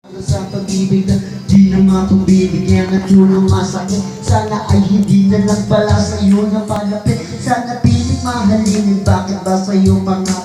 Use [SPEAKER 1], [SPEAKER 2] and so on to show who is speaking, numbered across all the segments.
[SPEAKER 1] Sa pag-ibig na di na mapabibigyan at yun ang masakit. Sana ay hindi na lang pala sa'yo na palapit. Sana pilit mahalinin, bakit ba sa'yo mga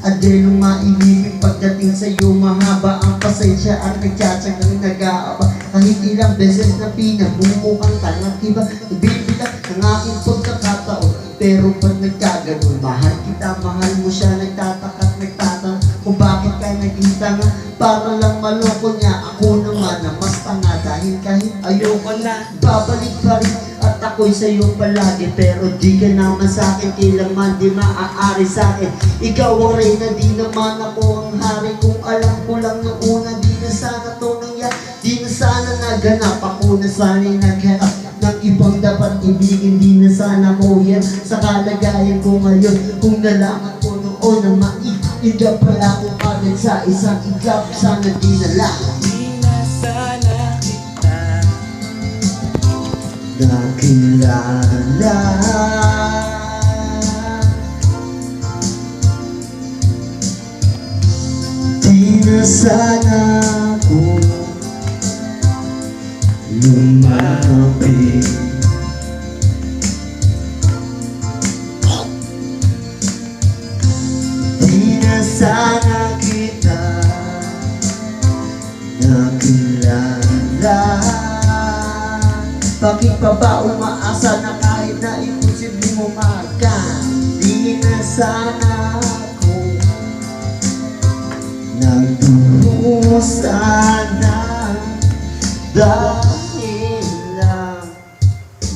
[SPEAKER 1] adelong mailibig? Pagdating sa'yo mahaba ang pasensya at nagtsatsagang nag-aaba. Kahit ilang beses na pinagmumukang tangang iba, nabibilang ng aking pagkakataon. Pero pag nagkaganon, mahal kita, mahal mo siya, nagtataka at nagtatanong kung bakit ka naging tanga. Para lang maloko niya, ako naman na mas tanga. Dahil kahit ayoko na, babalik pa rin at ako'y sa'yo palagi. Pero di ka naman sa'kin, kailangan di maaari sa'kin. Ikaw ang reyna, di naman ako ang hari. Kung alam ko lang nung una, di na sana to nangyari. Di na sana naganap, ako na sana'y naghanap ng ibang dapat ibigin. Di na sana ko yan sa kalagayan ko ngayon. Kung nalaman ko noon na maiinda pala ko agad sa isang iglap, sana di na lang.
[SPEAKER 2] Di na sana kita
[SPEAKER 1] nakilala. Di na sana ko lumapit. Di na sana kita nakilala. Bakit pa ba umaasa na kahit na imposible mo makan? Di na sana ako nagdurusa na dahil lang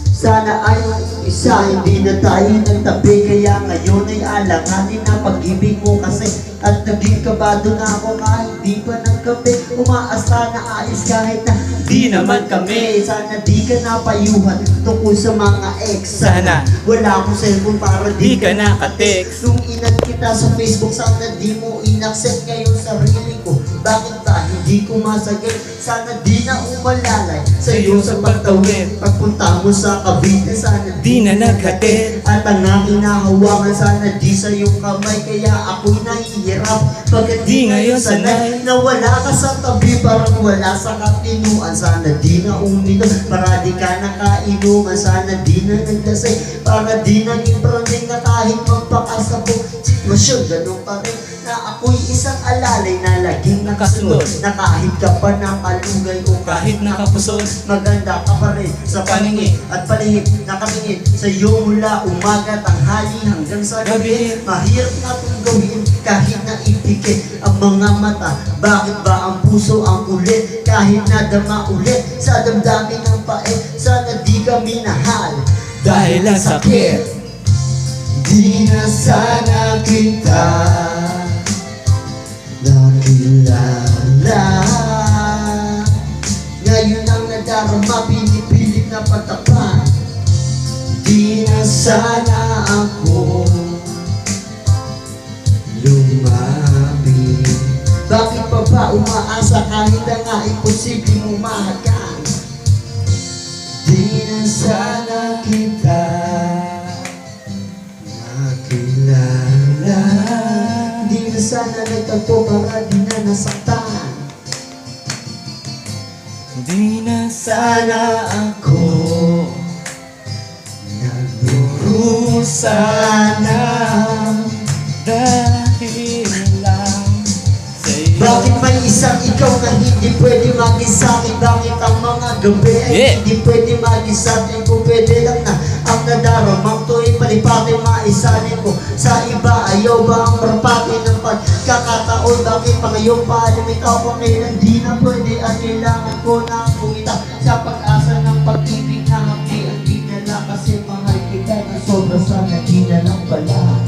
[SPEAKER 1] sana ay isa, hindi na tayo nagtabi. Kaya ngayon ay alanganin na pag-ibig mo kasi. At naging kabado na ako kahit di pa nagkape. Umaasa na ayos kahit na di naman kami. Sana di ka napayuhan tungkol sa mga ex.
[SPEAKER 2] Sana
[SPEAKER 1] wala akong cellphone para
[SPEAKER 2] di ka nakatext.
[SPEAKER 1] Nung inad kita sa Facebook, sana di mo inaccept ngayon sarili ko. Bakit ba hindi ko masagay? Sana di na umalalay sa'yo sa pagtawid. Pagpunta mo sa Cavite, sana
[SPEAKER 2] Di na naghatid.
[SPEAKER 1] at ang aking nahawakan, sana di sa iyong kamay. Kaya ako'y nahihirap pagkat di ngayon sanay na wala ka sa tabi, parang wala sa katinuan. Sana di na uminom para di ka nakainuman. Sana di na naglasay para di naging branding na kahit magpakasapo. Sitwasyon ganun pa rin na ako'y isang alalay na laging nakasunod. Na kahit ka pa nakalugay o
[SPEAKER 2] Kahit nakapusod,
[SPEAKER 1] maganda ka pa rin sa paningin at palihip. Nakatingin sa iyo mula umaga, tanghali hanggang sa gabi. Mahirap na itong gawin kahit na ipikit ang mga mata. Bakit ba ang puso ang ulit kahit nadama ulit sa damdamin ng pait? Sana di ka minahal
[SPEAKER 2] dahil ang sakit.
[SPEAKER 1] Di na sana kita nakilala. Ngayon ang nadarama, pinipilit na patapan. Di na sana ako lumapit. Bakit pa ba umaasa kahit na nga imposible mo mahagan? Di na sana kita nakilala. Di na sana nagtagpo para di na nasaktan.
[SPEAKER 2] Di na
[SPEAKER 1] Sana ako nagdurusa na.
[SPEAKER 2] dahil lang sa'yo.
[SPEAKER 1] Bakit may isang ikaw na hindi pwede maging sa'kin? Bakit ang mga gabi ay hindi pwede maging sa'kin? Kung pwede lang na ang nadaramang to'y palipatin maisalin ko sa iba. Ayaw ba ang marapati ng pagkakataon? Bakit pa ngayon palimitaw ko ngayon? Hindi na pwede at kailangan ko na kumita sa pag-asa ng pag-ibig na hanggang di na lang kasi mahal kita na sobra sana di na lang pala.